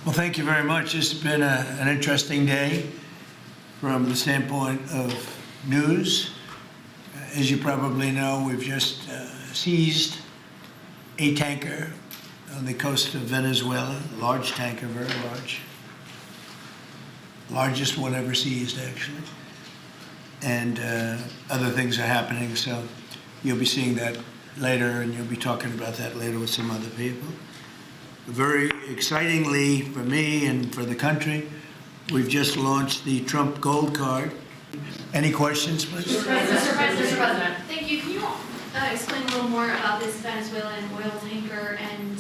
Well, thank you very much. This has been an interesting day from the standpoint of news. As you probably know, we've just seized a tanker on the coast of Venezuela, a large tanker, very large. Largest one ever seized, actually. And other things are happening, so you'll be seeing that later, and you'll be talking about that later with some other people. Very excitingly for me and for the country, we've just launched the Trump Gold Card. Any questions, please? Mr. President. Thank you. Can you explain a little more about this Venezuelan oil tanker and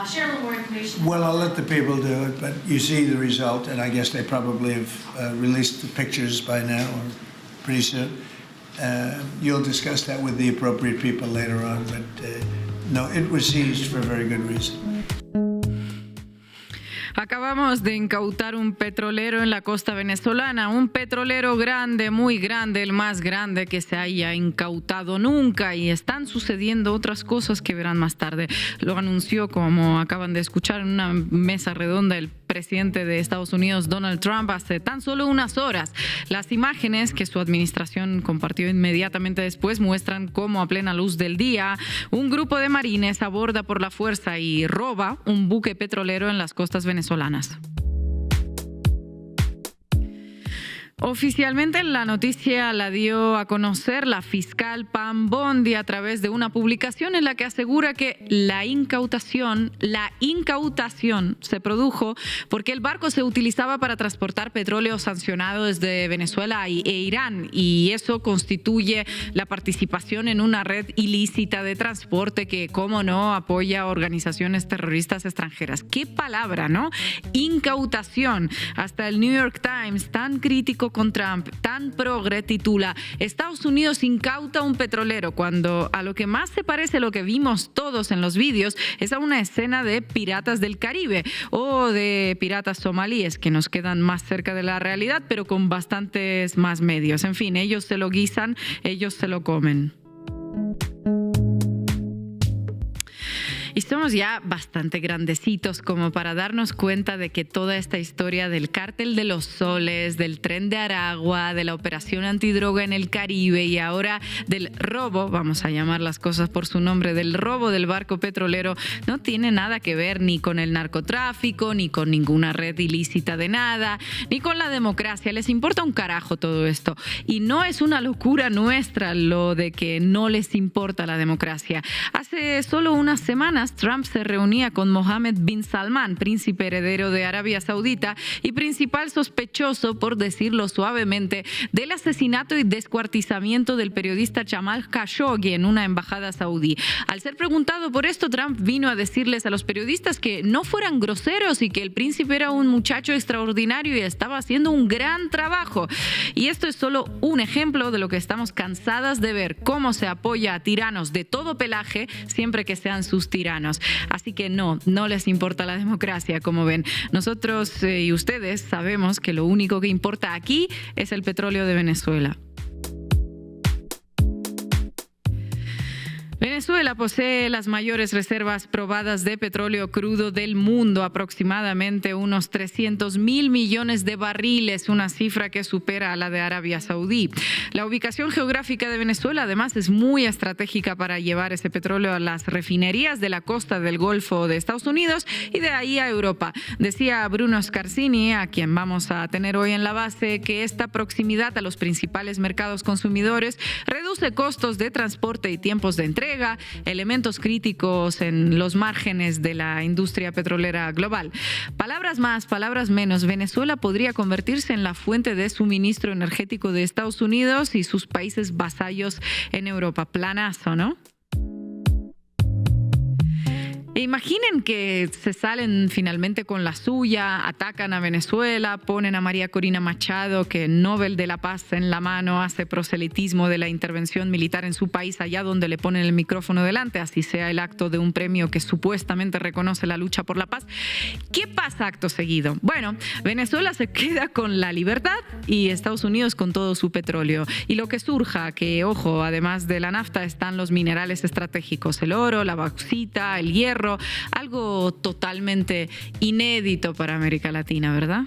share a little more information? Well, I'll let the people do it, but you see the result, and I guess they probably have released the pictures by now or pretty soon. You'll discuss that with the appropriate people later on, but no, it was seized for a very good reason. Acabamos de incautar un petrolero en la costa venezolana, un petrolero grande, muy grande, el más grande que se haya incautado nunca, y están sucediendo otras cosas que verán más tarde. Lo anunció, como acaban de escuchar, en una mesa redonda el presidente de Estados Unidos, Donald Trump, hace tan solo unas horas. Las imágenes que su administración compartió inmediatamente después muestran cómo a plena luz del día un grupo de marines aborda por la fuerza y roba un buque petrolero en las costas venezolanas. Oficialmente la noticia la dio a conocer la fiscal Pam Bondi a través de una publicación en la que asegura que la incautación se produjo porque el barco se utilizaba para transportar petróleo sancionado desde Venezuela e Irán, y eso constituye la participación en una red ilícita de transporte que, cómo no, apoya a organizaciones terroristas extranjeras. ¡Qué palabra!, ¿no? Incautación. Hasta el New York Times, tan crítico con Trump, tan progre, titula: Estados Unidos incauta un petrolero, cuando a lo que más se parece lo que vimos todos en los vídeos es a una escena de Piratas del Caribe o de piratas somalíes, que nos quedan más cerca de la realidad, pero con bastantes más medios. En fin, ellos se lo guisan, ellos se lo comen. Y somos ya bastante grandecitos como para darnos cuenta de que toda esta historia del cártel de los soles, del tren de Aragua, de la operación antidroga en el Caribe y ahora del robo, vamos a llamar las cosas por su nombre, del robo del barco petrolero, no tiene nada que ver ni con el narcotráfico, ni con ninguna red ilícita de nada, ni con la democracia. Les importa un carajo todo esto. Y no es una locura nuestra lo de que no les importa la democracia. Hace solo unas semanas Trump se reunía con Mohammed bin Salman, príncipe heredero de Arabia Saudita y principal sospechoso, por decirlo suavemente, del asesinato y descuartizamiento del periodista Jamal Khashoggi en una embajada saudí. Al ser preguntado por esto, Trump vino a decirles a los periodistas que no fueran groseros y que el príncipe era un muchacho extraordinario y estaba haciendo un gran trabajo. Y esto es solo un ejemplo de lo que estamos cansadas de ver: cómo se apoya a tiranos de todo pelaje siempre que sean sus tiranos. Así que no les importa la democracia, como ven. Nosotros y ustedes sabemos que lo único que importa aquí es el petróleo de Venezuela. Venezuela posee las mayores reservas probadas de petróleo crudo del mundo, aproximadamente unos 300.000 millones de barriles, una cifra que supera a la de Arabia Saudí. La ubicación geográfica de Venezuela, además, es muy estratégica para llevar ese petróleo a las refinerías de la costa del Golfo de Estados Unidos y de ahí a Europa. Decía Bruno Scarsini, a quien vamos a tener hoy en la base, que esta proximidad a los principales mercados consumidores reduce costos de transporte y tiempos de entrega, elementos críticos en los márgenes de la industria petrolera global. Palabras más, palabras menos, Venezuela podría convertirse en la fuente de suministro energético de Estados Unidos y sus países vasallos en Europa. Planazo, ¿no? E imaginen que se salen finalmente con la suya, atacan a Venezuela, ponen a María Corina Machado, que Nobel de la Paz en la mano, hace proselitismo de la intervención militar en su país allá donde le ponen el micrófono delante, así sea el acto de un premio que supuestamente reconoce la lucha por la paz. ¿Qué pasa acto seguido? Bueno, Venezuela se queda con la libertad y Estados Unidos con todo su petróleo. Y lo que surja, que ojo, además de la nafta están los minerales estratégicos, el oro, la bauxita, el hierro, hierro, algo totalmente inédito para América Latina, ¿verdad?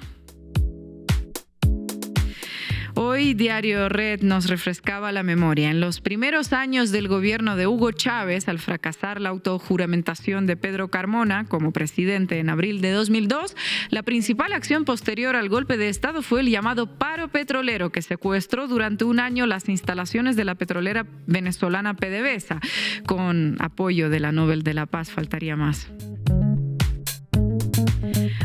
Hoy Diario Red nos refrescaba la memoria. En los primeros años del gobierno de Hugo Chávez, al fracasar la autojuramentación de Pedro Carmona como presidente en abril de 2002, la principal acción posterior al golpe de Estado fue el llamado paro petrolero, que secuestró durante un año las instalaciones de la petrolera venezolana PDVSA, con apoyo de la Nobel de la Paz, faltaría más.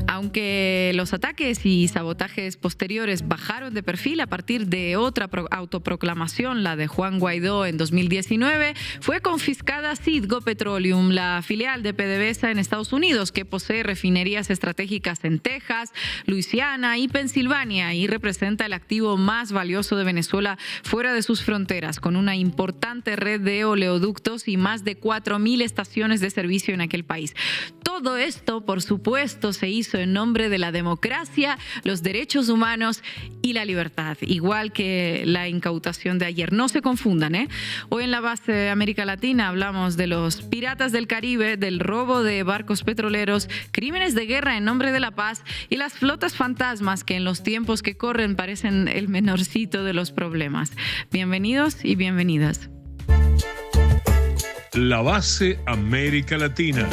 Aunque los ataques y sabotajes posteriores bajaron de perfil a partir de otra autoproclamación, la de Juan Guaidó en 2019, fue confiscada Citgo Petroleum, la filial de PDVSA en Estados Unidos, que posee refinerías estratégicas en Texas, Luisiana y Pensilvania y representa el activo más valioso de Venezuela fuera de sus fronteras, con una importante red de oleoductos y más de 4.000 estaciones de servicio en aquel país. Todo esto, por supuesto, se hizo en nombre de la democracia, los derechos humanos y la libertad, igual que la incautación de ayer. No se confundan, ¿eh? Hoy en la base América Latina hablamos de los piratas del Caribe, del robo de barcos petroleros, crímenes de guerra en nombre de la paz y las flotas fantasmas que en los tiempos que corren parecen el menorcito de los problemas. Bienvenidos y bienvenidas. La base América Latina.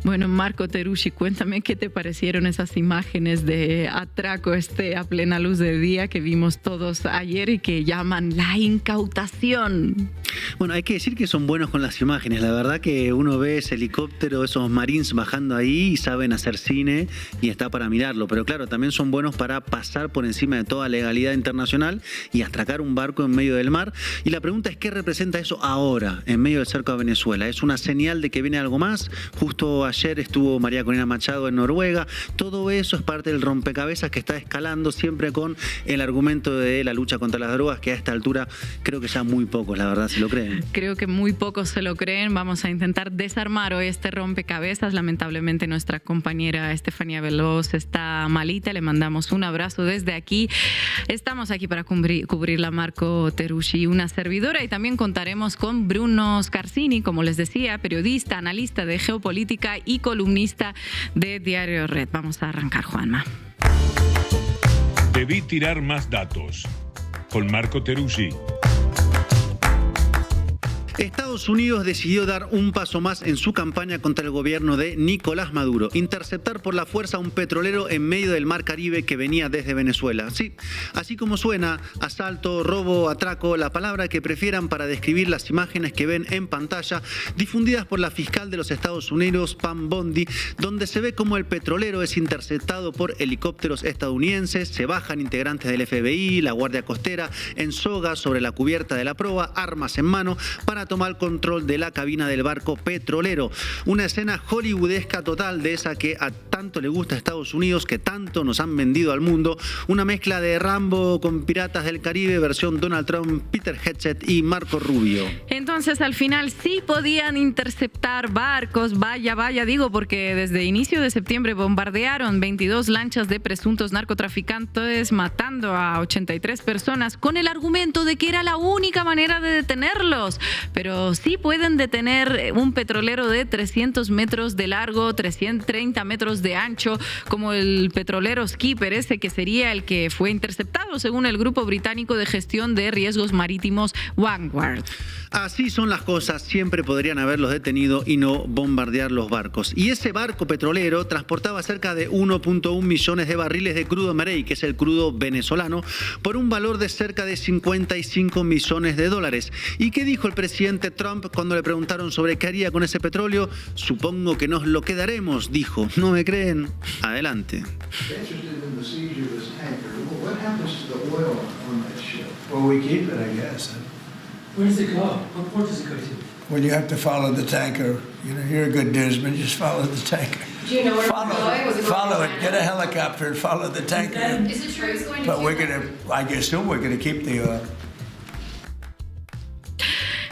Bueno, Marco Terusci, cuéntame qué te parecieron esas imágenes de atraco a plena luz del día que vimos todos ayer y que llaman la incautación. Bueno, hay que decir que son buenos con las imágenes. La verdad que uno ve ese helicóptero, esos marines bajando ahí y saben hacer cine y está para mirarlo. Pero claro, también son buenos para pasar por encima de toda legalidad internacional y atracar un barco en medio del mar. Y la pregunta es, ¿qué representa eso ahora en medio del cerco a Venezuela? ¿Es una señal de que viene algo más? Justo ayer estuvo María Corina Machado en Noruega. Todo eso es parte del rompecabezas que está escalando, siempre con el argumento de la lucha contra las drogas, que a esta altura creo que ya muy pocos, la verdad, se lo creen. Creo que muy pocos se lo creen. Vamos a intentar desarmar hoy este rompecabezas. Lamentablemente nuestra compañera Estefanía Veloz está malita. Le mandamos un abrazo desde aquí. Estamos aquí para cubrirla, Marco Terusci, una servidora, y también contaremos con Bruno Scarsini, como les decía, periodista, analista de geopolítica y columnista de Diario Red. Vamos a arrancar, Juanma. Debí tirar más datos. Con Marco Terusci. Estados Unidos decidió dar un paso más en su campaña contra el gobierno de Nicolás Maduro, interceptar por la fuerza a un petrolero en medio del mar Caribe que venía desde Venezuela. Sí, así como suena, asalto, robo, atraco, la palabra que prefieran para describir las imágenes que ven en pantalla, difundidas por la fiscal de los Estados Unidos, Pam Bondi, donde se ve cómo el petrolero es interceptado por helicópteros estadounidenses, se bajan integrantes del FBI, la Guardia Costera, en soga sobre la cubierta de la proa, armas en mano, para tomar control de la cabina del barco petrolero. Una escena hollywoodesca total, de esa que a tanto le gusta a Estados Unidos, que tanto nos han vendido al mundo. Una mezcla de Rambo con Piratas del Caribe, versión Donald Trump, Peter Hedgett y Marco Rubio. Entonces, al final sí podían interceptar barcos, vaya, digo, porque desde inicio de septiembre bombardearon 22 lanchas de presuntos narcotraficantes, matando a 83 personas, con el argumento de que era la única manera de detenerlos. Pero sí pueden detener un petrolero de 300 metros de largo, 330 metros de ancho, como el petrolero Skipper, ese que sería el que fue interceptado según el grupo británico de gestión de riesgos marítimos Vanguard. Así son las cosas, siempre podrían haberlos detenido y no bombardear los barcos. Y ese barco petrolero transportaba cerca de 1.1 millones de barriles de crudo Marey, que es el crudo venezolano, por un valor de cerca de 55 millones de dólares. ¿Y qué dijo el presidente Trump cuando le preguntaron sobre qué haría con ese petróleo? Supongo que nos lo quedaremos, dijo. ¿No me creen? Adelante. Well, we keep it, I guess. Where does it go? What port does it go to? Well, you have to follow the tanker. You know, you're a good newsman, just follow the tanker. Do you know where Follow it's going? Was it going follow to it. Get a helicopter and follow the tanker. Is it true it's going to But we're Cuba? I assume we're gonna keep the oil.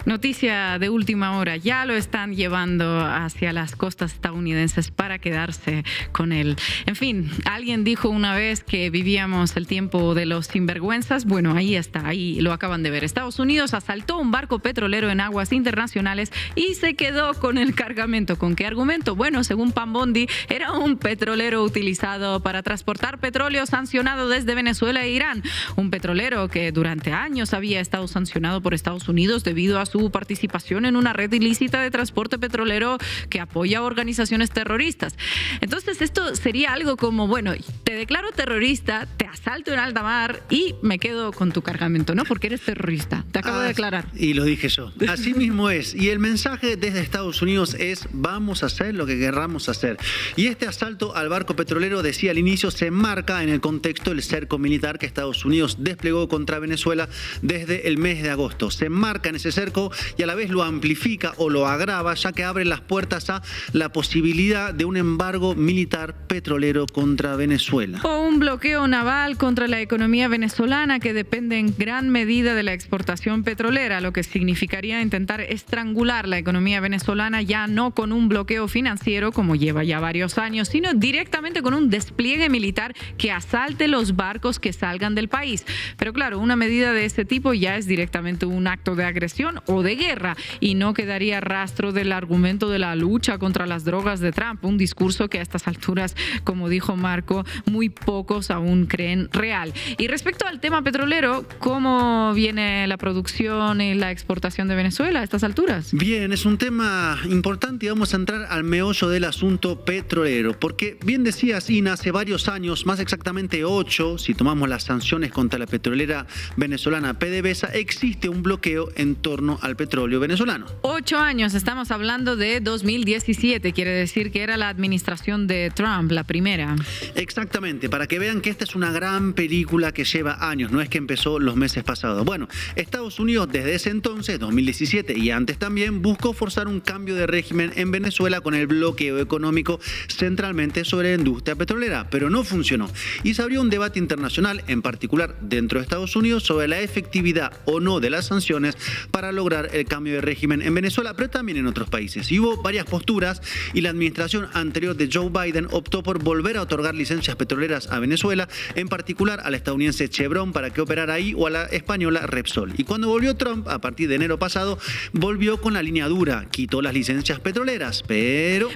Noticia de última hora, ya lo están llevando hacia las costas estadounidenses para quedarse con él. En fin, alguien dijo una vez que vivíamos el tiempo de los sinvergüenzas. Bueno, ahí está, ahí lo acaban de ver. Estados Unidos asaltó un barco petrolero en aguas internacionales y se quedó con el cargamento. ¿Con qué argumento? Bueno, según Pambondi, era un petrolero utilizado para transportar petróleo sancionado desde Venezuela e Irán. Un petrolero que durante años había estado sancionado por Estados Unidos debido a su participación en una red ilícita de transporte petrolero que apoya a organizaciones terroristas. Entonces esto sería algo como, bueno, te declaro terrorista, te asalto en alta mar y me quedo con tu cargamento, ¿no? Porque eres terrorista. Te acabo de declarar. Y lo dije yo. Así mismo es. Y el mensaje desde Estados Unidos es: vamos a hacer lo que querramos hacer. Y este asalto al barco petrolero, decía al inicio, se enmarca en el contexto del cerco militar que Estados Unidos desplegó contra Venezuela desde el mes de agosto. Se enmarca en ese cerco y a la vez lo amplifica o lo agrava, ya que abre las puertas a la posibilidad de un embargo militar petrolero contra Venezuela. O un bloqueo naval contra la economía venezolana que depende en gran medida de la exportación petrolera, lo que significaría intentar estrangular la economía venezolana ya no con un bloqueo financiero como lleva ya varios años, sino directamente con un despliegue militar que asalte los barcos que salgan del país. Pero claro, una medida de ese tipo ya es directamente un acto de agresión o de guerra y no quedaría rastro del argumento de la lucha contra las drogas de Trump, un discurso que a estas alturas, como dijo Marco, muy pocos aún creen real. Y respecto al tema petrolero, ¿cómo viene la producción y la exportación de Venezuela a estas alturas? Bien, es un tema importante y vamos a entrar al meollo del asunto petrolero, porque bien decías, Ina, hace varios años, más exactamente 8, si tomamos las sanciones contra la petrolera venezolana PDVSA, existe un bloqueo en torno al petróleo venezolano. 8 años, estamos hablando de 2017, quiere decir que era la administración de Trump, la primera. Exactamente, para que vean que esta es una gran película que lleva años, no es que empezó los meses pasados. Bueno, Estados Unidos desde ese entonces, 2017 y antes también, buscó forzar un cambio de régimen en Venezuela con el bloqueo económico centralmente sobre la industria petrolera, pero no funcionó. Y se abrió un debate internacional, en particular dentro de Estados Unidos, sobre la efectividad o no de las sanciones para lograr el cambio de régimen en Venezuela, pero también en otros países. Y hubo varias posturas y la administración anterior de Joe Biden optó por volver a otorgar licencias petroleras a Venezuela, en particular a la estadounidense Chevron para que operara ahí o a la española Repsol. Y cuando volvió Trump, a partir de enero pasado, volvió con la línea dura, quitó las licencias petroleras, pero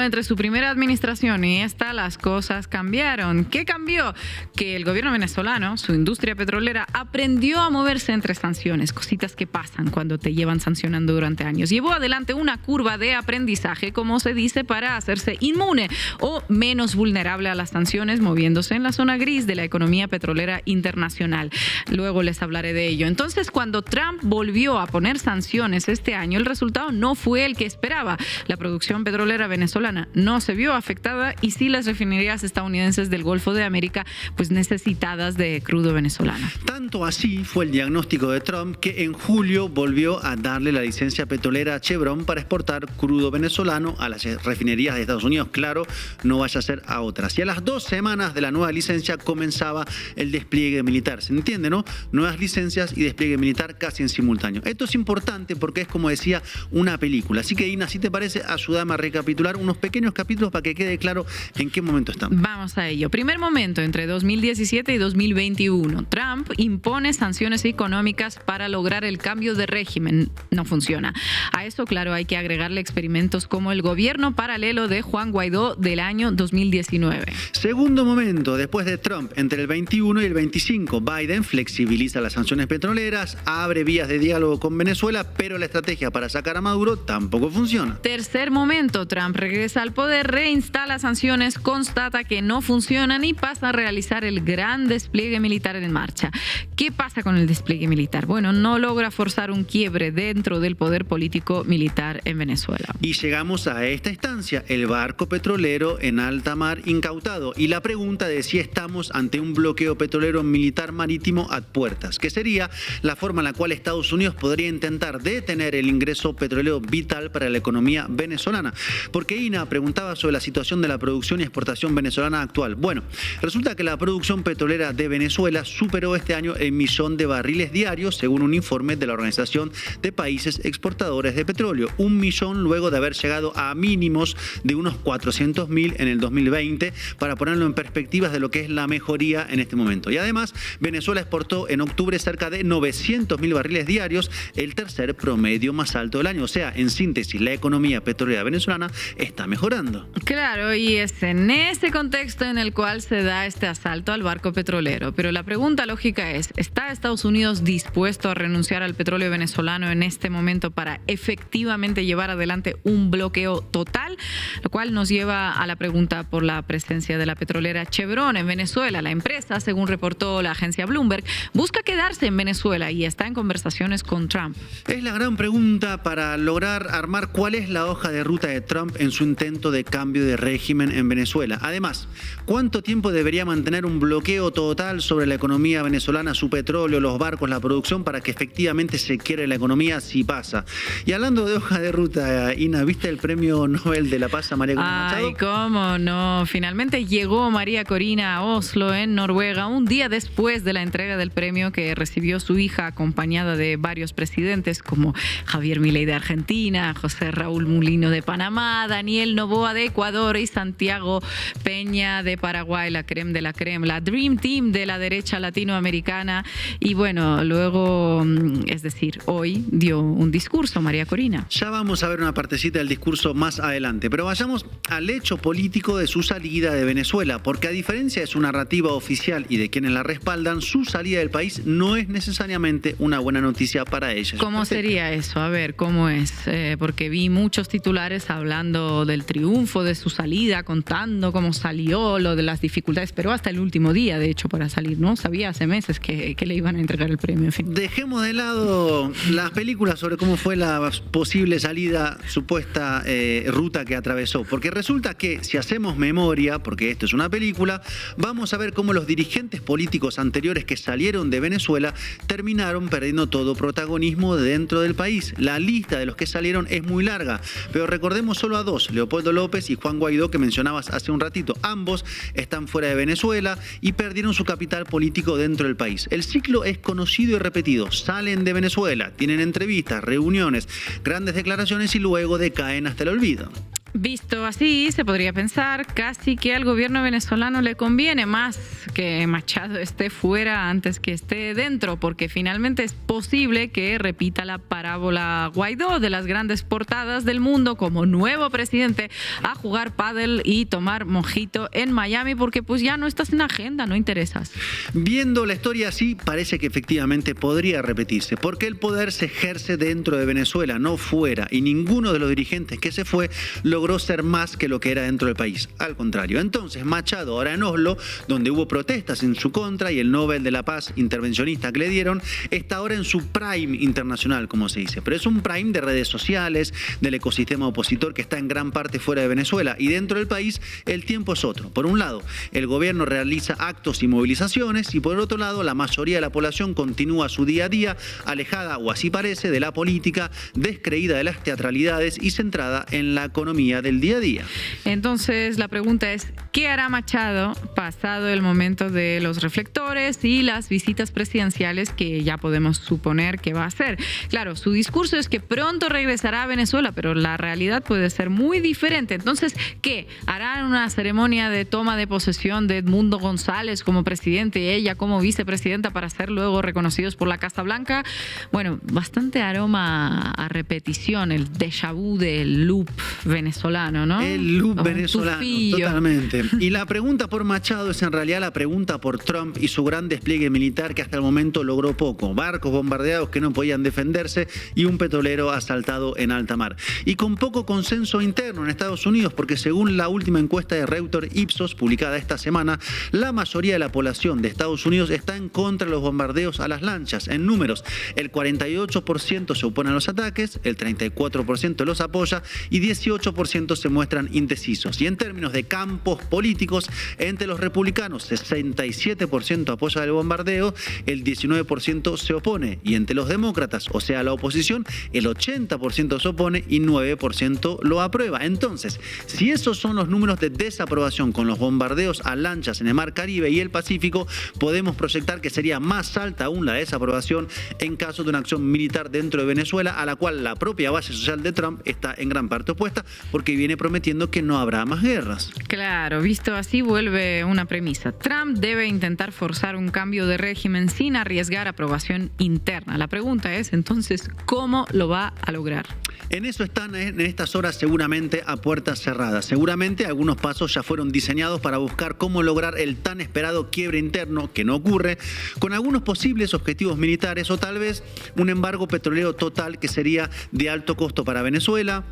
entre su primera administración y esta, las cosas cambiaron. ¿Qué cambió? Que el gobierno venezolano, su industria petrolera, aprendió a moverse entre sanciones, cositas que pasan cuando te llevan sancionando durante años. Llevó adelante una curva de aprendizaje, como se dice, para hacerse inmune o menos vulnerable a las sanciones, moviéndose en la zona gris de la economía petrolera internacional. Luego les hablaré de ello. Entonces, cuando Trump volvió a poner sanciones este año, el resultado no fue el que esperaba. La producción petrolera venezolana no se vio afectada y sí las refinerías estadounidenses del Golfo de América, pues necesitadas de crudo venezolano. tanto así fue el diagnóstico de Trump que en julio volvió a darle la licencia petrolera a Chevron para exportar crudo venezolano a las refinerías de Estados Unidos. Claro, no vaya a ser a otras. Y a las 2 semanas de la nueva licencia comenzaba el despliegue militar. ¿Se entiende, no? Nuevas licencias y despliegue militar casi en simultáneo. Esto es importante porque es, como decía, una película. Así que, Ina, si te parece, ayúdame a recapitular unos pequeños capítulos para que quede claro en qué momento estamos. Vamos a ello. Primer momento, entre 2017 y 2021. Trump impone sanciones económicas para lograr el cambio de régimen. No funciona. A eso, claro, hay que agregarle experimentos como el gobierno paralelo de Juan Guaidó del año 2019. Segundo momento, después de Trump, entre el 21 y el 25, Biden flexibiliza las sanciones petroleras, abre vías de diálogo con Venezuela, pero la estrategia para sacar a Maduro tampoco funciona. Tercer momento, Trump regresa al poder, reinstala sanciones, constata que no funcionan y pasa a realizar el gran despliegue militar en marcha. ¿Qué pasa con el despliegue militar? Bueno, no logra forzar un quiebre dentro del poder político militar en Venezuela. Y llegamos a esta instancia, el barco petrolero en alta mar incautado, y la pregunta de si estamos ante un bloqueo petrolero militar marítimo a puertas, que sería la forma en la cual Estados Unidos podría intentar detener el ingreso petrolero vital para la economía venezolana. Porque Ina preguntaba sobre la situación de la producción y exportación venezolana actual. Bueno, resulta que la producción petrolera de Venezuela superó este año el 1.000.000 de barriles diarios, según un informe de la organización exportación de países exportadores de petróleo. 1 millón luego de haber llegado a mínimos de unos 400.000 en el 2020, para ponerlo en perspectivas de lo que es la mejoría en este momento. Y además, Venezuela exportó en octubre cerca de 900.000 barriles diarios, el tercer promedio más alto del año. O sea, en síntesis, la economía petrolera venezolana está mejorando. Claro, y es en ese contexto en el cual se da este asalto al barco petrolero. Pero la pregunta lógica es, ¿está Estados Unidos dispuesto a renunciar al petróleo venezolano en este momento para efectivamente llevar adelante un bloqueo total? Lo cual nos lleva a la pregunta por la presencia de la petrolera Chevron en Venezuela. La empresa, según reportó la agencia Bloomberg, busca quedarse en Venezuela y está en conversaciones con Trump. Es la gran pregunta para lograr armar cuál es la hoja de ruta de Trump en su intento de cambio de régimen en Venezuela. Además, ¿cuánto tiempo debería mantener un bloqueo total sobre la economía venezolana, su petróleo, los barcos, la producción, para que efectivamente se quiebre la economía si pasa? Y hablando de hoja de ruta, Ina, ¿viste el premio Nobel de la Paz a María Corina Machado? Ay, cómo no. Finalmente llegó María Corina a Oslo, en Noruega, un día después de la entrega del premio que recibió su hija, acompañada de varios presidentes como Javier Milei de Argentina, José Raúl Mulino de Panamá, Daniel Noboa de Ecuador y Santiago Peña de Paraguay, la creme de la creme, la Dream Team de la derecha latinoamericana. Y bueno, luego, es decir, hoy dio un discurso María Corina. Ya vamos a ver una partecita del discurso más adelante, pero vayamos al hecho político de su salida de Venezuela, porque a diferencia de su narrativa oficial y de quienes la respaldan, su salida del país no es necesariamente una buena noticia para ella. ¿Cómo sería eso? A ver, ¿cómo es? Porque vi muchos titulares hablando del triunfo de su salida, contando cómo salió, lo de las dificultades, pero hasta el último día, de hecho, para salir, ¿no? Sabía hace meses que le iban a entregar el premio, en fin. Dejemos de lado las películas sobre cómo fue la posible salida, supuesta ruta que atravesó, porque resulta que si hacemos memoria, porque esto es una película, vamos a ver cómo los dirigentes políticos anteriores que salieron de Venezuela terminaron perdiendo todo protagonismo dentro del país. La lista de los que salieron es muy larga, pero recordemos solo a dos, Leopoldo López y Juan Guaidó, que mencionabas hace un ratito. Ambos están fuera de Venezuela y perdieron su capital político dentro del país. El ciclo es conocido y repetido. Salen de Venezuela, tienen entrevistas, reuniones, grandes declaraciones y luego decaen hasta el olvido. Visto así, se podría pensar casi que al gobierno venezolano le conviene más que Machado esté fuera antes que esté dentro, porque finalmente es posible que repita la parábola Guaidó de las grandes portadas del mundo como nuevo presidente a jugar pádel y tomar mojito en Miami, porque pues ya no estás en agenda, no interesas. Viendo la historia así, parece que efectivamente podría repetirse, porque el poder se ejerce dentro de Venezuela, no fuera, y ninguno de los dirigentes que se fue logró ser más que lo que era dentro del país. Al contrario. Entonces, Machado, ahora en Oslo, donde hubo protestas en su contra y el Nobel de la Paz intervencionista que le dieron, está ahora en su prime internacional, como se dice. Pero es un prime de redes sociales, del ecosistema opositor que está en gran parte fuera de Venezuela. Y dentro del país, el tiempo es otro. Por un lado, el gobierno realiza actos y movilizaciones, y por el otro lado, la mayoría de la población continúa su día a día, alejada, o así parece, de la política, descreída de las teatralidades y centrada en la economía del día a día. Entonces la pregunta es, ¿qué hará Machado pasado el momento de los reflectores y las visitas presidenciales que ya podemos suponer que va a hacer? Claro, su discurso es que pronto regresará a Venezuela, pero la realidad puede ser muy diferente. Entonces, ¿qué? ¿Harán una ceremonia de toma de posesión de Edmundo González como presidente y ella como vicepresidenta para ser luego reconocidos por la Casa Blanca? Bueno, bastante aroma a repetición, el déjà vu del loop venezolano, ¿no? El loop Un venezolano, tufillo. totalmente. Y la pregunta por Machado es en realidad la pregunta por Trump y su gran despliegue militar, que hasta el momento logró poco. Barcos bombardeados que no podían defenderse y un petrolero asaltado en alta mar. Y con poco consenso interno en Estados Unidos, porque según la última encuesta de Reuters Ipsos, publicada esta semana, la mayoría de la población de Estados Unidos está en contra de los bombardeos a las lanchas. En números, el 48% se opone a los ataques, el 34% los apoya y 18% 20% se muestran indecisos. Y en términos de campos políticos, entre los republicanos 67% apoya el bombardeo, el 19% se opone. Y entre los demócratas, o sea la oposición, el 80% se opone y 9% lo aprueba. Entonces, si esos son los números de desaprobación con los bombardeos a lanchas en el Mar Caribe y el Pacífico, podemos proyectar que sería más alta aún la desaprobación en caso de una acción militar dentro de Venezuela, a la cual la propia base social de Trump está en gran parte opuesta, porque viene prometiendo que no habrá más guerras. Claro, visto así vuelve una premisa. Trump debe intentar forzar un cambio de régimen sin arriesgar aprobación interna. La pregunta es entonces, ¿cómo lo va a lograr? En eso están en estas horas seguramente a puertas cerradas. Seguramente algunos pasos ya fueron diseñados para buscar cómo lograr el tan esperado quiebre interno, que no ocurre, con algunos posibles objetivos militares o tal vez un embargo petrolero total que sería de alto costo para Venezuela,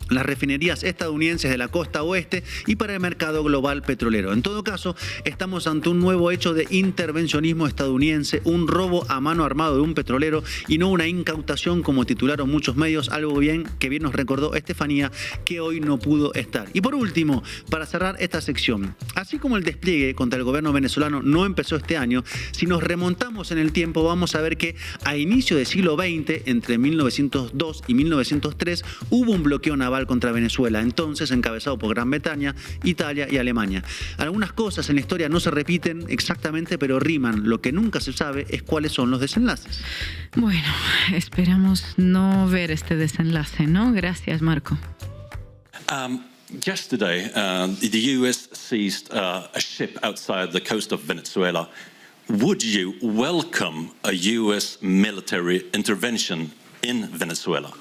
las refinerías estadounidenses de la costa oeste y para el mercado global petrolero. En todo caso, estamos ante un nuevo hecho de intervencionismo estadounidense, un robo a mano armado de un petrolero y no una incautación como titularon muchos medios, algo que bien nos recordó Estefanía, que hoy no pudo estar. Y por último, para cerrar esta sección, así como el despliegue contra el gobierno venezolano no empezó este año, si nos remontamos en el tiempo vamos a ver que a inicio del siglo XX, entre 1902 y 1903, hubo un bloqueo naval contra Venezuela, entonces encabezado por Gran Bretaña, Italia y Alemania. Algunas cosas en la historia no se repiten exactamente, pero riman. Lo que nunca se sabe es cuáles son los desenlaces. Bueno, esperamos no ver este desenlace, ¿no? Gracias, Marco. Yesterday, the US seized a ship outside the coast of Venezuela. Would you welcome a US military intervention in Venezuela?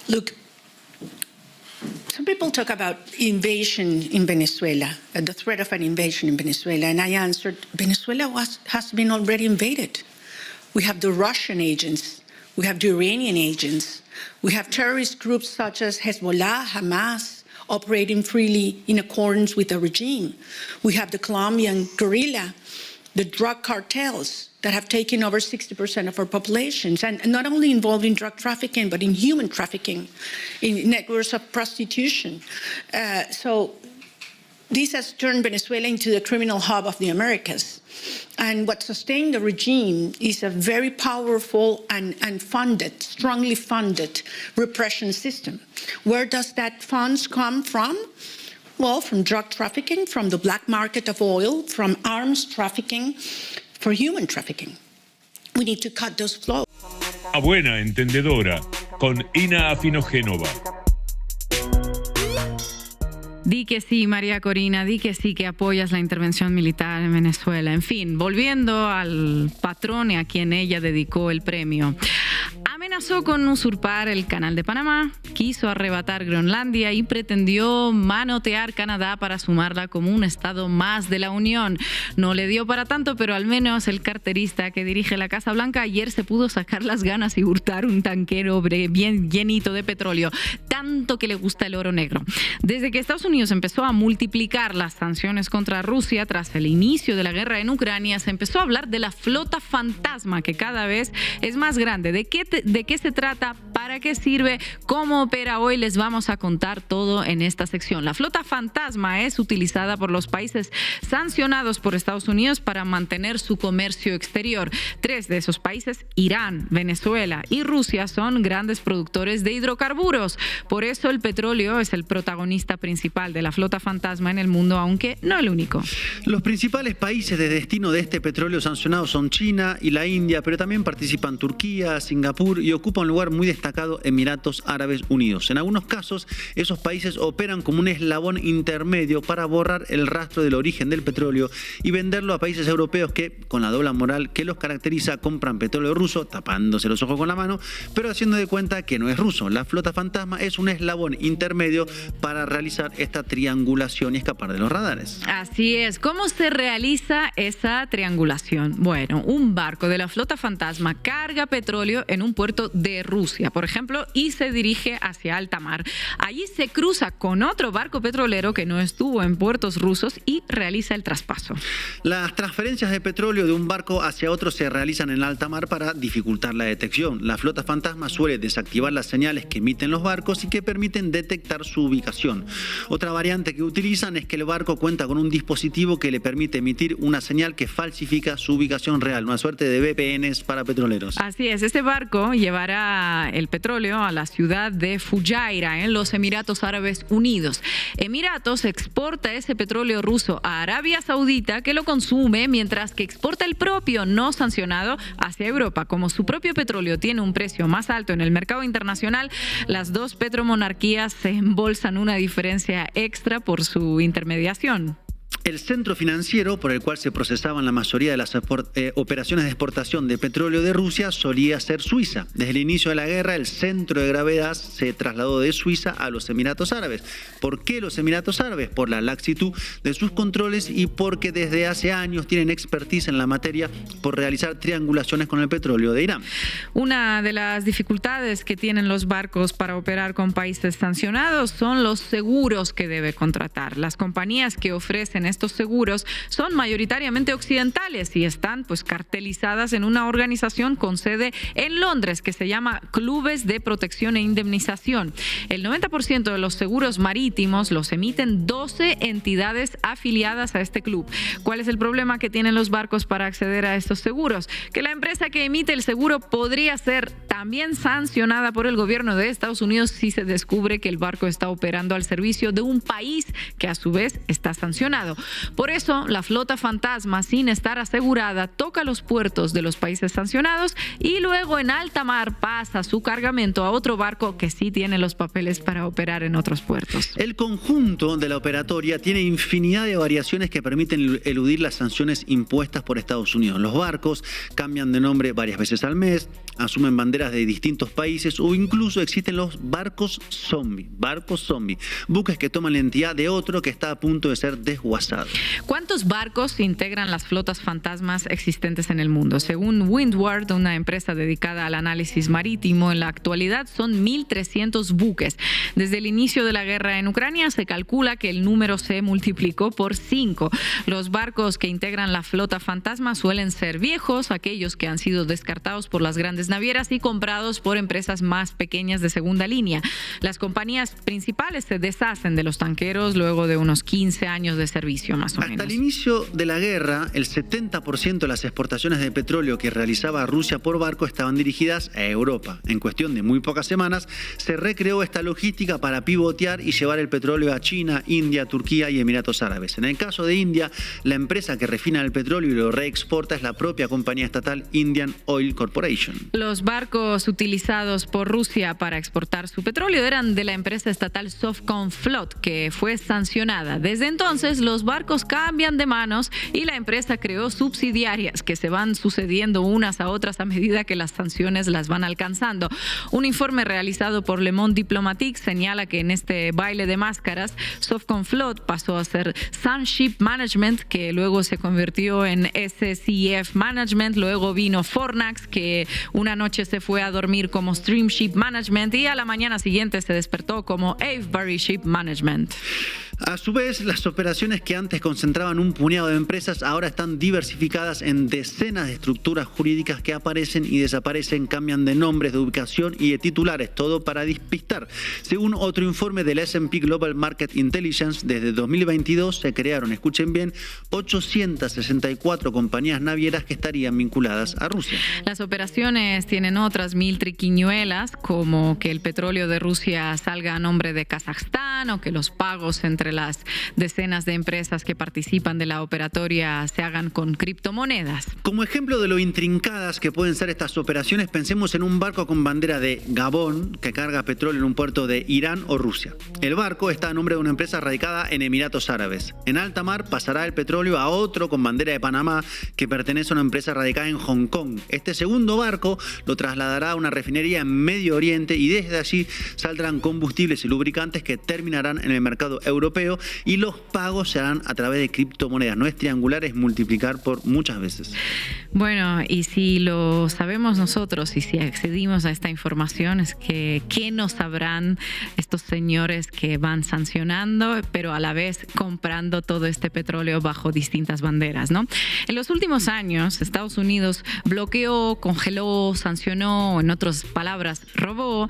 Look, some people talk about invasion in Venezuela, the threat of an invasion in Venezuela, and I answered, Venezuela has been already invaded. We have the Russian agents, we have the Iranian agents, we have terrorist groups such as Hezbollah, Hamas, operating freely in accordance with the regime. We have the Colombian guerrilla, the drug cartels that have taken over 60% of our populations, and not only involved in drug trafficking, but in human trafficking, in networks of prostitution. So this has turned Venezuela into the criminal hub of the Americas. And what sustained the regime is a very powerful and funded, strongly funded repression system. Where does that funds come from? Well, from drug trafficking, from the black market of oil, from arms trafficking, for human trafficking. We need to cut those flows. A buena entendedora con Ina Afinogénova. Di que sí, María Corina, di que sí que apoyas la intervención militar en Venezuela. En fin, volviendo al patrón a quien ella dedicó el premio. Amenazó con usurpar el Canal de Panamá, quiso arrebatar Groenlandia y pretendió manotear Canadá para sumarla como un estado más de la Unión. No le dio para tanto, pero al menos el carterista que dirige la Casa Blanca ayer se pudo sacar las ganas y hurtar un tanquero bien llenito de petróleo, tanto que le gusta el oro negro. Desde que Estados Unidos empezó a multiplicar las sanciones contra Rusia tras el inicio de la guerra en Ucrania, se empezó a hablar de la flota fantasma, que cada vez es más grande. ¿De qué se trata? ¿Para qué sirve? ¿Cómo opera? Hoy les vamos a contar todo en esta sección. La flota fantasma es utilizada por los países sancionados por Estados Unidos para mantener su comercio exterior. 3 de esos países, Irán, Venezuela y Rusia, son grandes productores de hidrocarburos. Por eso el petróleo es el protagonista principal de la flota fantasma en el mundo, aunque no el único. Los principales países de destino de este petróleo sancionado son China y la India, pero también participan Turquía, Singapur y ocupa un lugar muy destacado Emiratos Árabes Unidos. En algunos casos, esos países operan como un eslabón intermedio para borrar el rastro del origen del petróleo y venderlo a países europeos que, con la doble moral que los caracteriza, compran petróleo ruso, tapándose los ojos con la mano, pero haciendo de cuenta que no es ruso. La flota fantasma es un eslabón intermedio para realizar esta triangulación y escapar de los radares. Así es. ¿Cómo se realiza esa triangulación? Bueno, un barco de la flota fantasma carga petróleo en un puerto de Rusia. por ejemplo, y se dirige hacia alta mar. Allí se cruza con otro barco petrolero que no estuvo en puertos rusos y realiza el traspaso. Las transferencias de petróleo de un barco hacia otro se realizan en alta mar para dificultar la detección. La flota fantasma suele desactivar las señales que emiten los barcos y que permiten detectar su ubicación. Otra variante que utilizan es que el barco cuenta con un dispositivo que le permite emitir una señal que falsifica su ubicación real, una suerte de VPNs para petroleros. Así es, este barco llevará el petróleo a la ciudad de Fujairah, en los Emiratos Árabes Unidos. Emiratos exporta ese petróleo ruso a Arabia Saudita, que lo consume, mientras que exporta el propio no sancionado hacia Europa. Como su propio petróleo tiene un precio más alto en el mercado internacional, las dos petromonarquías se embolsan una diferencia extra por su intermediación. El centro financiero por el cual se procesaban la mayoría de las operaciones de exportación de petróleo de Rusia solía ser Suiza. Desde el inicio de la guerra, el centro de gravedad se trasladó de Suiza a los Emiratos Árabes. ¿Por qué los Emiratos Árabes? Por la laxitud de sus controles y porque desde hace años tienen expertise en la materia por realizar triangulaciones con el petróleo de Irán. Una de las dificultades que tienen los barcos para operar con países sancionados son los seguros que debe contratar. Las compañías que ofrecen estos seguros son mayoritariamente occidentales y están cartelizadas en una organización con sede en Londres que se llama Clubes de Protección e Indemnización. El 90% de los seguros marítimos los emiten 12 entidades afiliadas a este club. ¿Cuál es el problema que tienen los barcos para acceder a estos seguros? Que la empresa que emite el seguro podría ser también sancionada por el gobierno de Estados Unidos si se descubre que el barco está operando al servicio de un país que a su vez está sancionado. Por eso, la flota fantasma, sin estar asegurada, toca los puertos de los países sancionados y luego en alta mar pasa su cargamento a otro barco que sí tiene los papeles para operar en otros puertos. El conjunto de la operatoria tiene infinidad de variaciones que permiten eludir las sanciones impuestas por Estados Unidos. Los barcos cambian de nombre varias veces al mes, asumen banderas de distintos países o incluso existen los barcos zombie, buques que toman la identidad de otro que está a punto de ser desguazado. ¿Cuántos barcos integran las flotas fantasmas existentes en el mundo? Según Windward, una empresa dedicada al análisis marítimo, en la actualidad son 1.300 buques. Desde el inicio de la guerra en Ucrania se calcula que el número se multiplicó por 5. Los barcos que integran la flota fantasma suelen ser viejos, aquellos que han sido descartados por las grandes navieras y comprados por empresas más pequeñas de segunda línea. Las compañías principales se deshacen de los tanqueros luego de unos 15 años de servicio, más o menos. Hasta el inicio de la guerra, el 70% de las exportaciones de petróleo que realizaba Rusia por barco estaban dirigidas a Europa. En cuestión de muy pocas semanas, se recreó esta logística para pivotear y llevar el petróleo a China, India, Turquía y Emiratos Árabes. En el caso de India, la empresa que refina el petróleo y lo reexporta es la propia compañía estatal Indian Oil Corporation. Los barcos utilizados por Rusia para exportar su petróleo eran de la empresa estatal Sovcomflot, que fue sancionada. Desde entonces, los barcos cambian de manos y la empresa creó subsidiarias que se van sucediendo unas a otras a medida que las sanciones las van alcanzando. Un informe realizado por Le Monde Diplomatique señala que en este baile de máscaras, Sovcomflot pasó a ser Sunship Management, que luego se convirtió en SCF Management, luego vino Fornax, que una noche se fue a dormir como Streamship Management y a la mañana siguiente se despertó como Avebury Ship Management. A su vez, las operaciones que antes concentraban un puñado de empresas ahora están diversificadas en decenas de estructuras jurídicas que aparecen y desaparecen, cambian de nombres, de ubicación y de titulares, todo para despistar. Según otro informe del S&P Global Market Intelligence, desde 2022 se crearon, escuchen bien, 864 compañías navieras que estarían vinculadas a Rusia. Las operaciones tienen otras 1000 triquiñuelas, como que el petróleo de Rusia salga a nombre de Kazajstán o que los pagos entre las decenas de empresas que participan de la operatoria se hagan con criptomonedas. Como ejemplo de lo intrincadas que pueden ser estas operaciones, pensemos en un barco con bandera de Gabón que carga petróleo en un puerto de Irán o Rusia. El barco está a nombre de una empresa radicada en Emiratos Árabes. En alta mar pasará el petróleo a otro con bandera de Panamá que pertenece a una empresa radicada en Hong Kong. Este segundo barco lo trasladará a una refinería en Medio Oriente y desde allí saldrán combustibles y lubricantes que terminarán en el mercado europeo europeo y los pagos se harán a través de criptomonedas. No es triangular, es multiplicar por muchas veces. Bueno, y si lo sabemos nosotros y si accedimos a esta información, es que ¿qué no sabrán estos señores que van sancionando, pero a la vez comprando todo este petróleo bajo distintas banderas, ¿no? En los últimos años, Estados Unidos bloqueó, congeló, sancionó, o en otras palabras, robó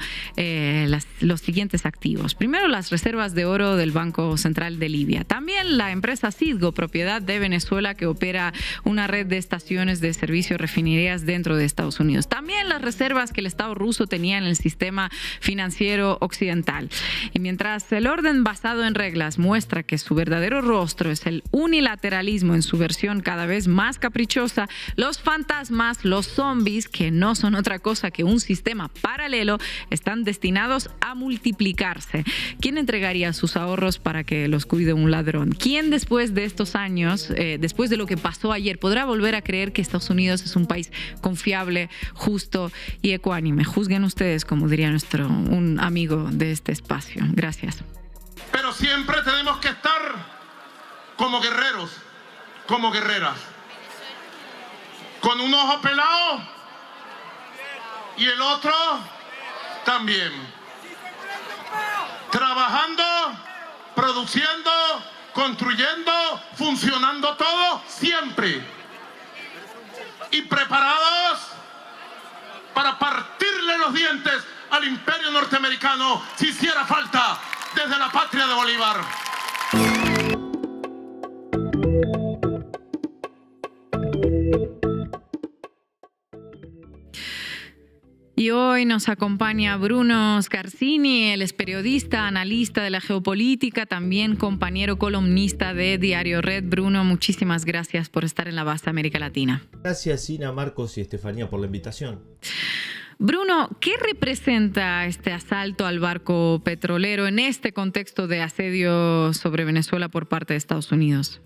los siguientes activos. Primero, las reservas de oro del Banco Central de Libia. También la empresa Citgo, propiedad de Venezuela, que opera una red de estaciones de servicio refinerías dentro de Estados Unidos. También las reservas que el Estado ruso tenía en el sistema financiero occidental. Y mientras el orden basado en reglas muestra que su verdadero rostro es el unilateralismo en su versión cada vez más caprichosa, los fantasmas, los zombies, que no son otra cosa que un sistema paralelo, están destinados a multiplicarse. ¿Quién entregaría sus ahorros para que los cuide un ladrón? ¿Quién después de estos años, después de lo que pasó ayer, podrá volver a creer que Estados Unidos es un país confiable, justo y ecuánime? Juzguen ustedes, como diría un amigo de este espacio. Gracias. Pero siempre tenemos que estar como guerreros, como guerreras, con un ojo pelado y el otro también, trabajando, produciendo, construyendo, funcionando todo siempre, y preparados para partirle los dientes al imperio norteamericano si hiciera falta desde la patria de Bolívar. Y hoy nos acompaña Bruno Scarsini, él es periodista, analista de la geopolítica, también compañero columnista de Diario Red. Bruno, muchísimas gracias por estar en La Basta América Latina. Gracias, Ina, Marcos y Estefanía, por la invitación. Bruno, ¿qué representa este asalto al barco petrolero en este contexto de asedio sobre Venezuela por parte de Estados Unidos?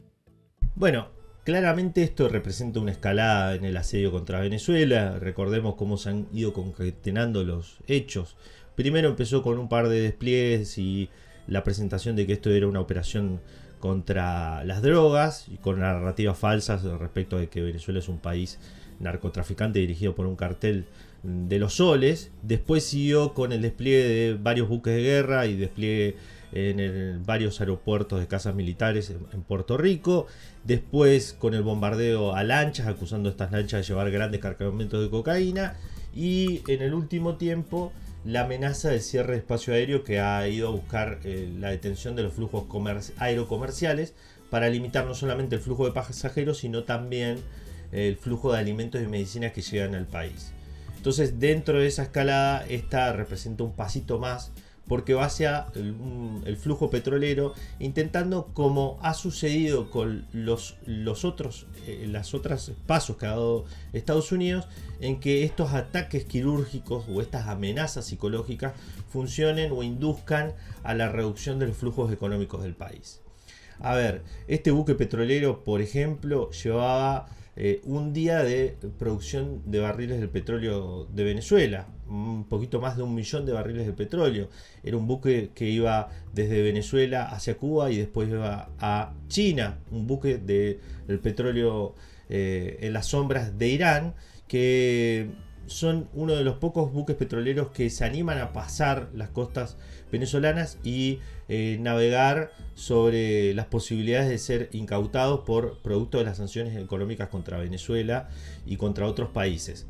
Bueno, claramente esto representa una escalada en el asedio contra Venezuela. Recordemos cómo se han ido concatenando los hechos. Primero empezó con un par de despliegues y la presentación de que esto era una operación contra las drogas y con narrativas falsas respecto de que Venezuela es un país narcotraficante dirigido por un cartel de los soles. Después siguió con el despliegue de varios buques de guerra y despliegue en varios aeropuertos de casas militares en Puerto Rico. Después con el bombardeo a lanchas, acusando a estas lanchas de llevar grandes cargamentos de cocaína. Y en el último tiempo la amenaza del cierre de espacio aéreo, que ha ido a buscar la detención de los flujos aerocomerciales para limitar no solamente el flujo de pasajeros, sino también el flujo de alimentos y medicinas que llegan al país. Entonces, dentro de esa escalada, esta representa un pasito más, porque va hacia el flujo petrolero, intentando, como ha sucedido con los otros pasos que ha dado Estados Unidos, en que estos ataques quirúrgicos o estas amenazas psicológicas funcionen o induzcan a la reducción de los flujos económicos del país. A ver, este buque petrolero, por ejemplo, llevaba un día de producción de barriles del petróleo de Venezuela, un poquito más de 1 millón de barriles de petróleo. Era un buque que iba desde Venezuela hacia Cuba y después iba a China, un buque del petróleo en las sombras de Irán, que son uno de los pocos buques petroleros que se animan a pasar las costas venezolanas y navegar sobre las posibilidades de ser incautados por producto de las sanciones económicas contra Venezuela y contra otros países.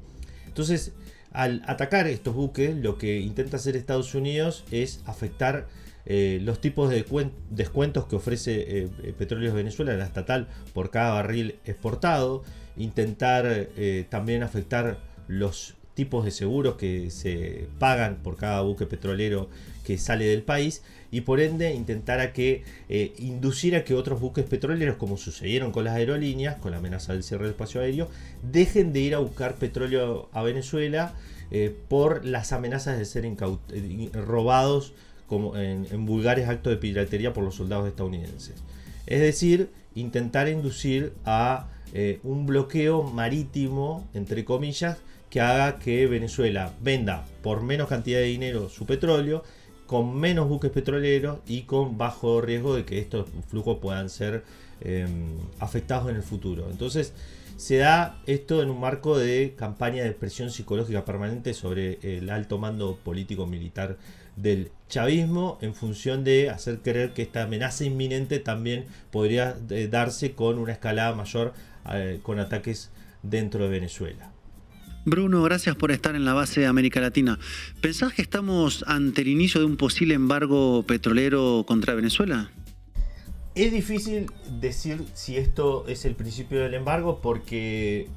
Entonces, al atacar estos buques, lo que intenta hacer Estados Unidos es afectar los tipos de descuentos que ofrece Petróleos Venezuela, la estatal, por cada barril exportado, intentar también afectar los tipos de seguros que se pagan por cada buque petrolero que sale del país, y por ende intentar inducir a que otros buques petroleros, como sucedieron con las aerolíneas, con la amenaza del cierre del espacio aéreo, dejen de ir a buscar petróleo a Venezuela por las amenazas de ser robados como en vulgares actos de piratería por los soldados estadounidenses. Es decir, intentar inducir a un bloqueo marítimo, entre comillas, que haga que Venezuela venda por menos cantidad de dinero su petróleo, con menos buques petroleros y con bajo riesgo de que estos flujos puedan ser afectados en el futuro. Entonces se da esto en un marco de campaña de presión psicológica permanente sobre el alto mando político-militar del chavismo, en función de hacer creer que esta amenaza inminente también podría darse con una escalada mayor con ataques dentro de Venezuela. Bruno, gracias por estar en la base de América Latina. ¿Pensás que estamos ante el inicio de un posible embargo petrolero contra Venezuela? Es difícil decir si esto es el principio del embargo porque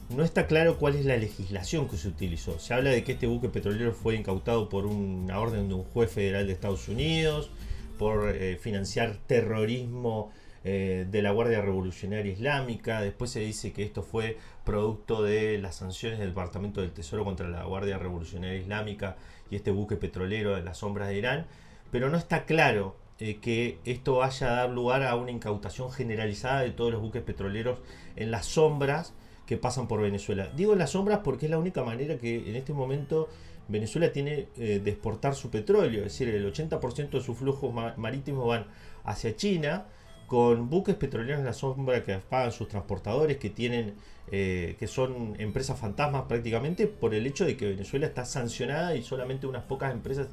no está claro cuál es la legislación que se utilizó. Se habla de que este buque petrolero fue incautado por una orden de un juez federal de Estados Unidos, por financiar terrorismo de la Guardia Revolucionaria Islámica. Después se dice que esto fue producto de las sanciones del Departamento del Tesoro contra la Guardia Revolucionaria Islámica y este buque petrolero en las sombras de Irán. Pero no está claro que esto vaya a dar lugar a una incautación generalizada de todos los buques petroleros en las sombras que pasan por Venezuela. Digo en las sombras porque es la única manera que en este momento Venezuela tiene de exportar su petróleo. Es decir, el 80% de sus flujos marítimos van hacia China, con buques petroleros en la sombra que pagan sus transportadores, que tienen que son empresas fantasmas prácticamente, por el hecho de que Venezuela está sancionada y solamente unas pocas empresas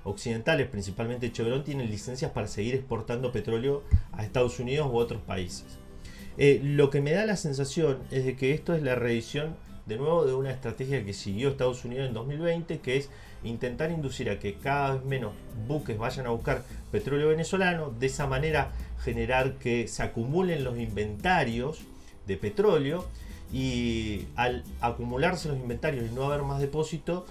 occidentales, principalmente Chevron, tienen licencias para seguir exportando petróleo a Estados Unidos u otros países. Lo que me da la sensación es de que esto es la reedición de nuevo de una estrategia que siguió Estados Unidos en 2020, que es intentar inducir a que cada vez menos buques vayan a buscar petróleo venezolano, de esa manera generar que se acumulen los inventarios de petróleo, y al acumularse los inventarios y no haber más depósito,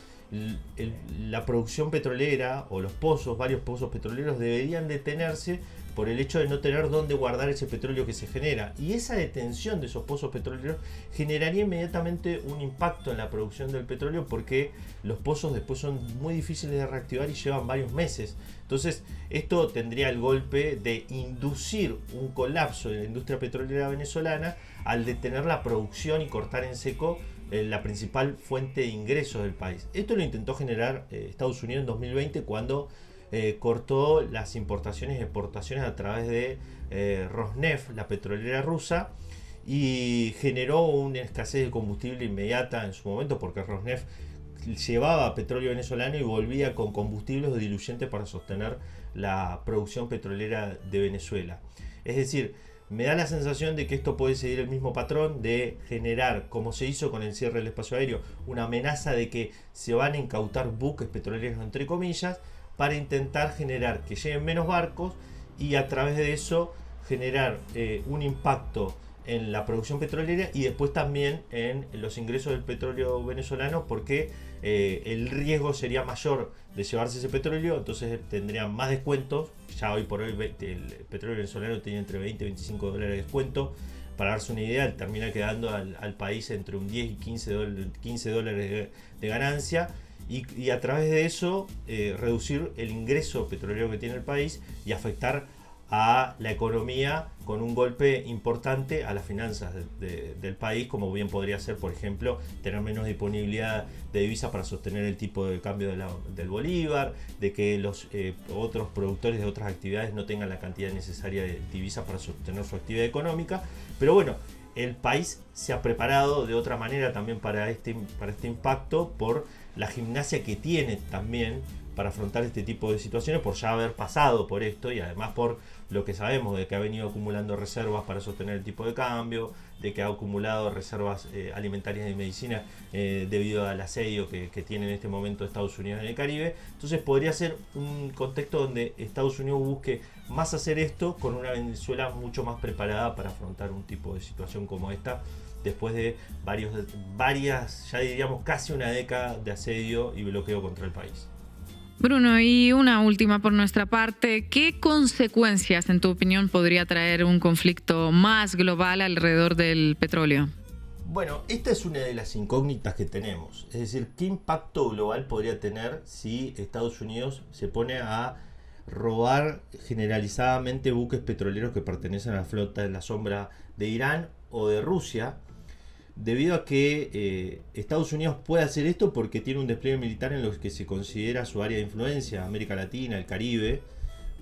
la producción petrolera o los pozos, varios pozos petroleros deberían detenerse por el hecho de no tener dónde guardar ese petróleo que se genera, y esa detención de esos pozos petroleros generaría inmediatamente un impacto en la producción del petróleo, porque los pozos después son muy difíciles de reactivar y llevan varios meses. Entonces esto tendría el golpe de inducir un colapso en la industria petrolera venezolana al detener la producción y cortar en seco la principal fuente de ingresos del país. Esto lo intentó generar Estados Unidos en 2020 cuando cortó las importaciones y exportaciones a través de Rosneft, la petrolera rusa, y generó una escasez de combustible inmediata en su momento, porque Rosneft llevaba petróleo venezolano y volvía con combustibles diluyentes para sostener la producción petrolera de Venezuela. Es decir, me da la sensación de que esto puede seguir el mismo patrón de generar, como se hizo con el cierre del espacio aéreo, una amenaza de que se van a incautar buques petroleros, entre comillas, para intentar generar que lleguen menos barcos y a través de eso generar un impacto en la producción petrolera y después también en los ingresos del petróleo venezolano, porque el riesgo sería mayor de llevarse ese petróleo, entonces tendrían más descuentos. Ya hoy por hoy el petróleo venezolano tiene entre 20 y 25 dólares de descuento. Para darse una idea, termina quedando al país entre un 10 y 15 dólares de ganancia, y a través de eso reducir el ingreso petrolero que tiene el país y afectar a la economía con un golpe importante a las finanzas del país, como bien podría ser, por ejemplo, tener menos disponibilidad de divisas para sostener el tipo de cambio del bolívar, de que los otros productores de otras actividades no tengan la cantidad necesaria de divisas para sostener su actividad económica. Pero bueno, el país se ha preparado de otra manera también para este impacto, por la gimnasia que tiene también para afrontar este tipo de situaciones, por ya haber pasado por esto, y además por lo que sabemos de que ha venido acumulando reservas para sostener el tipo de cambio, de que ha acumulado reservas alimentarias y medicina debido al asedio que tiene en este momento Estados Unidos en el Caribe. Entonces podría ser un contexto donde Estados Unidos busque más hacer esto con una Venezuela mucho más preparada para afrontar un tipo de situación como esta, después de varias, ya diríamos casi una década de asedio y bloqueo contra el país. Bruno, y una última por nuestra parte. ¿Qué consecuencias, en tu opinión, podría traer un conflicto más global alrededor del petróleo? Bueno, esta es una de las incógnitas que tenemos. Es decir, ¿qué impacto global podría tener si Estados Unidos se pone a robar generalizadamente buques petroleros que pertenecen a la flota de la sombra de Irán o de Rusia? debido a que Estados Unidos puede hacer esto porque tiene un despliegue militar en lo que se considera su área de influencia, América Latina, el Caribe,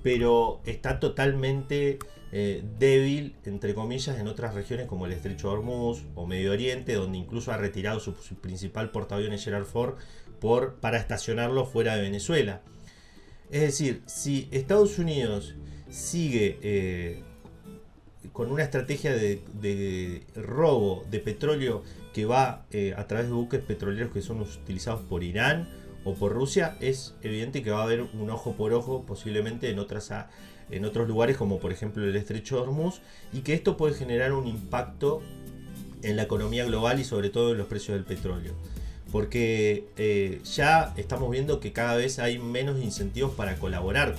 pero está totalmente débil, entre comillas, en otras regiones como el Estrecho de Hormuz o Medio Oriente, donde incluso ha retirado su principal portaaviones Gerald Ford para estacionarlo fuera de Venezuela. Es decir, si Estados Unidos sigue con una estrategia de robo de petróleo que va a través de buques petroleros que son utilizados por Irán o por Rusia, es evidente que va a haber un ojo por ojo posiblemente en otros lugares como por ejemplo el Estrecho de Hormuz, y que esto puede generar un impacto en la economía global y sobre todo en los precios del petróleo. Porque ya estamos viendo que cada vez hay menos incentivos para colaborar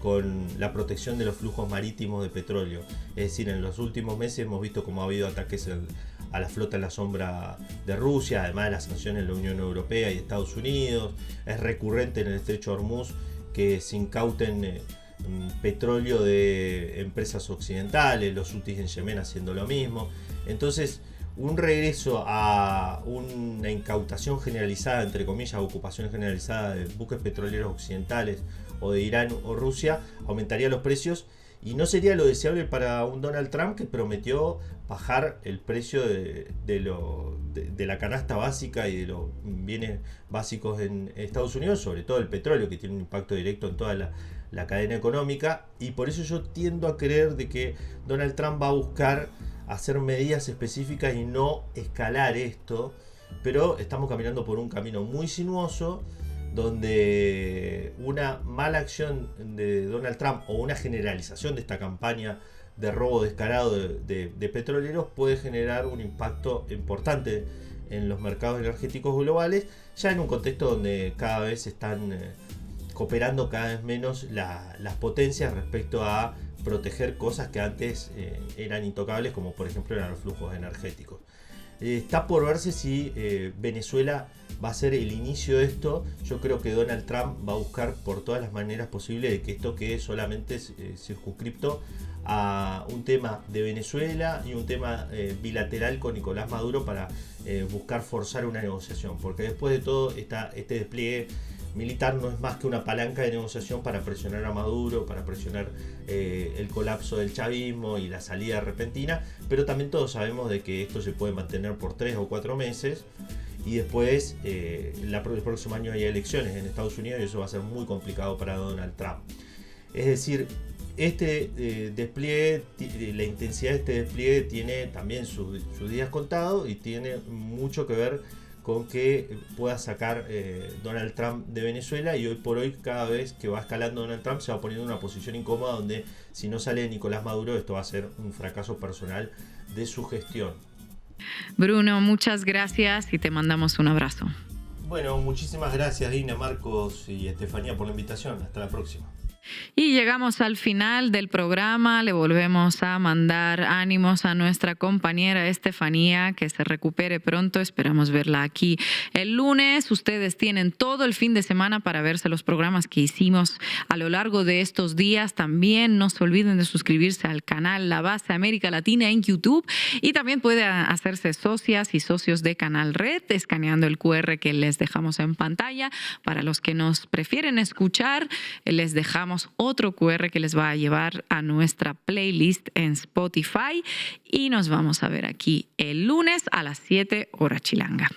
con la protección de los flujos marítimos de petróleo. Es decir, en los últimos meses hemos visto cómo ha habido ataques a la flota en la sombra de Rusia, además de las sanciones de la Unión Europea y Estados Unidos. Es recurrente en el Estrecho de Hormuz que se incauten petróleo de empresas occidentales, los hutis en Yemen haciendo lo mismo. Entonces, un regreso a una incautación generalizada, entre comillas, ocupación generalizada de buques petroleros occidentales o de Irán o Rusia, aumentaría los precios y no sería lo deseable para un Donald Trump que prometió bajar el precio de la canasta básica y de los bienes básicos en Estados Unidos, sobre todo el petróleo, que tiene un impacto directo en toda la cadena económica, y por eso yo tiendo a creer de que Donald Trump va a buscar hacer medidas específicas y no escalar esto, pero estamos caminando por un camino muy sinuoso donde una mala acción de Donald Trump o una generalización de esta campaña de robo descarado de petroleros puede generar un impacto importante en los mercados energéticos globales, ya en un contexto donde cada vez están cooperando cada vez menos las potencias respecto a proteger cosas que antes eran intocables, como por ejemplo eran los flujos energéticos. Está por verse si Venezuela va a ser el inicio de esto. Yo creo que Donald Trump va a buscar por todas las maneras posibles de que esto quede solamente circunscripto a un tema de Venezuela y un tema bilateral con Nicolás Maduro para buscar forzar una negociación, porque después de todo este despliegue militar no es más que una palanca de negociación para presionar a Maduro, para presionar el colapso del chavismo y la salida repentina, pero también todos sabemos de que esto se puede mantener por 3 o 4 meses y después el próximo año hay elecciones en Estados Unidos y eso va a ser muy complicado para Donald Trump. Es decir, este despliegue, la intensidad de este despliegue tiene también sus días contados y tiene mucho que ver con que pueda sacar Donald Trump de Venezuela, y hoy por hoy cada vez que va escalando Donald Trump se va poniendo en una posición incómoda donde si no sale Nicolás Maduro esto va a ser un fracaso personal de su gestión. Bruno, muchas gracias y te mandamos un abrazo. Bueno, muchísimas gracias Dina, Marcos y Estefanía por la invitación. Hasta la próxima. Y llegamos al final del programa. Le volvemos a mandar ánimos a nuestra compañera Estefanía, que se recupere pronto. Esperamos verla aquí el lunes. Ustedes tienen todo el fin de semana para verse los programas que hicimos a lo largo de estos días. También no se olviden de suscribirse al canal La Base América Latina en YouTube, y también puede hacerse socias y socios de Canal Red escaneando el QR que les dejamos en pantalla. Para los que nos prefieren escuchar, les dejamos otro QR que les va a llevar a nuestra playlist en Spotify, y nos vamos a ver aquí el lunes a las 7 hora chilanga.